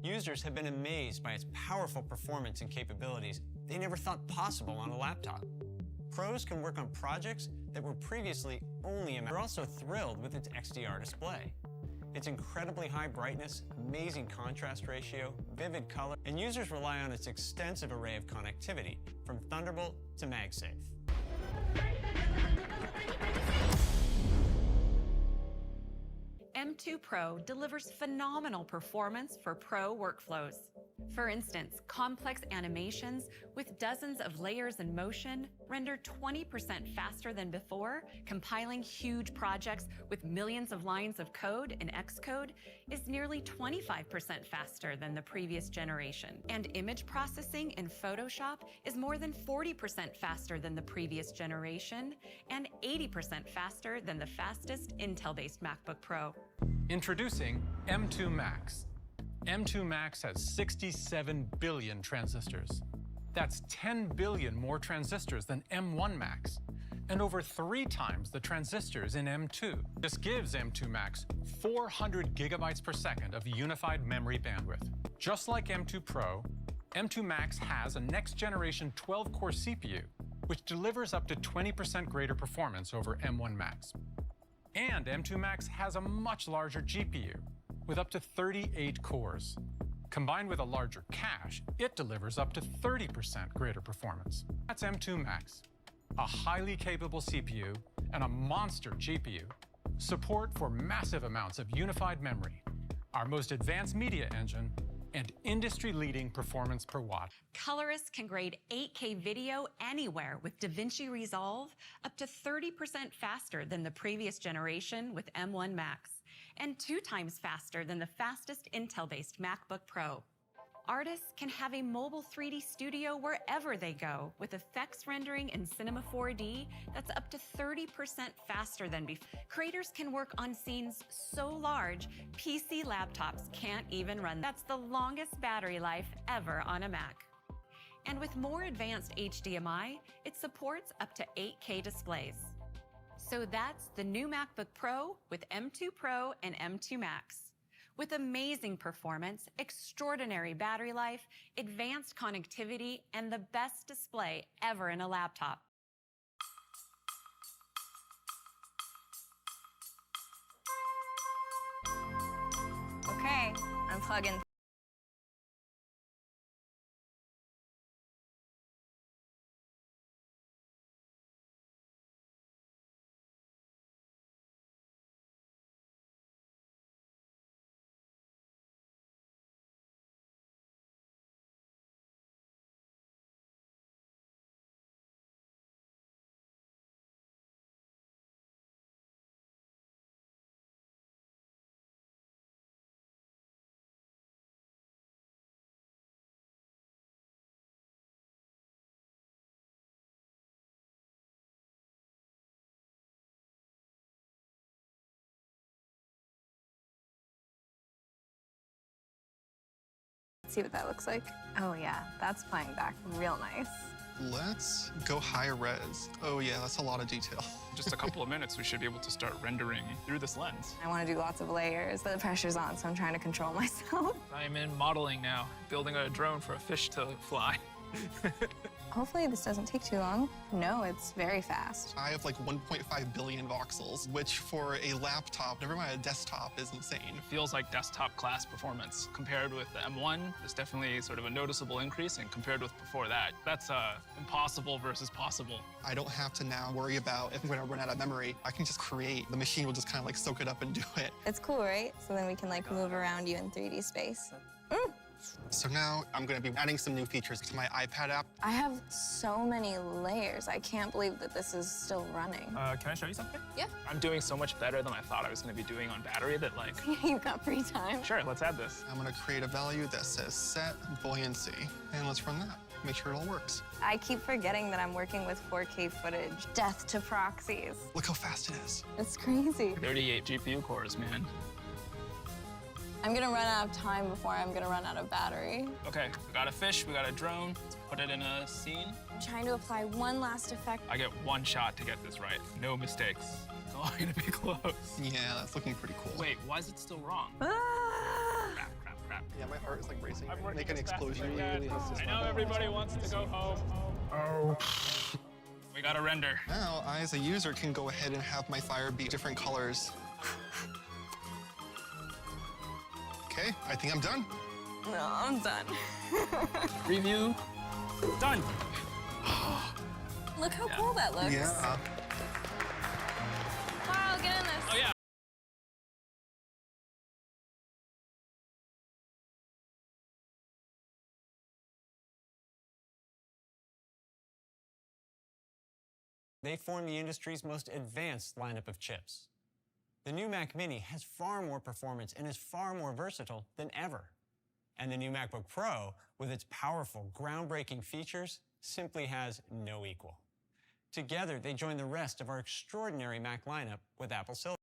Users have been amazed by its powerful performance and capabilities they never thought possible on a laptop. Pros can work on projects that were previously only They're also thrilled with its XDR display. Its incredibly high brightness, amazing contrast ratio, vivid color, and users rely on its extensive array of connectivity, from Thunderbolt to MagSafe. M2 Pro delivers phenomenal performance for pro workflows. For instance, complex animations with dozens of layers in motion render 20% faster than before. Compiling huge projects with millions of lines of code in Xcode is nearly 25% faster than the previous generation. And image processing in Photoshop is more than 40% faster than the previous generation and 80% faster than the fastest Intel-based MacBook Pro. Introducing M2 Max. M2 Max has 67 billion transistors. That's 10 billion more transistors than M1 Max, and over 3 times the transistors in M2. This gives M2 Max 400 gigabytes per second of unified memory bandwidth. Just like M2 Pro, M2 Max has a next-generation 12-core CPU, which delivers up to 20% greater performance over M1 Max. And M2 Max has a much larger GPU, with up to 38 cores. Combined with a larger cache, it delivers up to 30% greater performance. That's M2 Max, a highly capable CPU and a monster GPU, support for massive amounts of unified memory, our most advanced media engine, and industry-leading performance per watt. Colorists can grade 8K video anywhere with DaVinci Resolve up to 30% faster than the previous generation with M1 Max, and 2 times faster than the fastest Intel-based MacBook Pro. Artists can have a mobile 3D studio wherever they go with effects rendering in Cinema 4D that's up to 30% faster than before. Creators can work on scenes so large, PC laptops can't even run. That's the longest battery life ever on a Mac. And with more advanced HDMI, it supports up to 8K displays. So that's the new MacBook Pro with M2 Pro and M2 Max. With amazing performance, extraordinary battery life, advanced connectivity, and the best display ever in a laptop. Okay, I'm plugging. See what that looks like. Oh yeah, that's playing back real nice. Let's go high res. Oh yeah, that's a lot of detail. Just a couple of minutes, we should be able to start rendering through this lens. I want to do lots of layers, but the pressure's on, so I'm trying to control myself. I'm in modeling now, building a drone for a fish to fly. Hopefully this doesn't take too long. No, it's very fast. I have like 1.5 billion voxels, which for a laptop, never mind a desktop, is insane. It feels like desktop class performance. Compared with the M1, there's definitely sort of a noticeable increase, and compared with before that, that's impossible versus possible. I don't have to now worry about if I'm going to run out of memory. I can just create. The machine will just kind of like soak it up and do it. It's cool, right? So then we can like move around you in 3D space. So now I'm going to be adding some new features to my iPad app. I have so many layers. I can't believe that this is still running. Can I show you something? Yeah. I'm doing so much better than I thought I was going to be doing on battery that like... You've got free time. Sure, let's add this. I'm going to create a value that says set buoyancy, and let's run that. Make sure it all works. I keep forgetting that I'm working with 4K footage. Death to proxies. Look how fast it is. It's crazy. 38 GPU cores, man. I'm gonna run out of time before I'm gonna run out of battery. Okay, we got a fish, we got a drone. Let's put it in a scene. I'm trying to apply one last effect. I get one shot to get this right. No mistakes. It's all gonna be close. Yeah, that's looking pretty cool. Wait, why is it still wrong? Ah! Crap, crap, crap. Yeah, my heart is like racing. I'm working Make an as fast as explosion. I know everybody wants to go home. Oh. We gotta render. Now, I as a user can go ahead and have my fire be different colors. Okay, I think I'm done. No, I'm done. Preview. Done. Look how cool that looks. Yeah. Wow, get in this. Oh yeah. They form the industry's most advanced lineup of chips. The new Mac Mini has far more performance and is far more versatile than ever. And the new MacBook Pro, with its powerful, groundbreaking features, simply has no equal. Together, they join the rest of our extraordinary Mac lineup with Apple Silicon.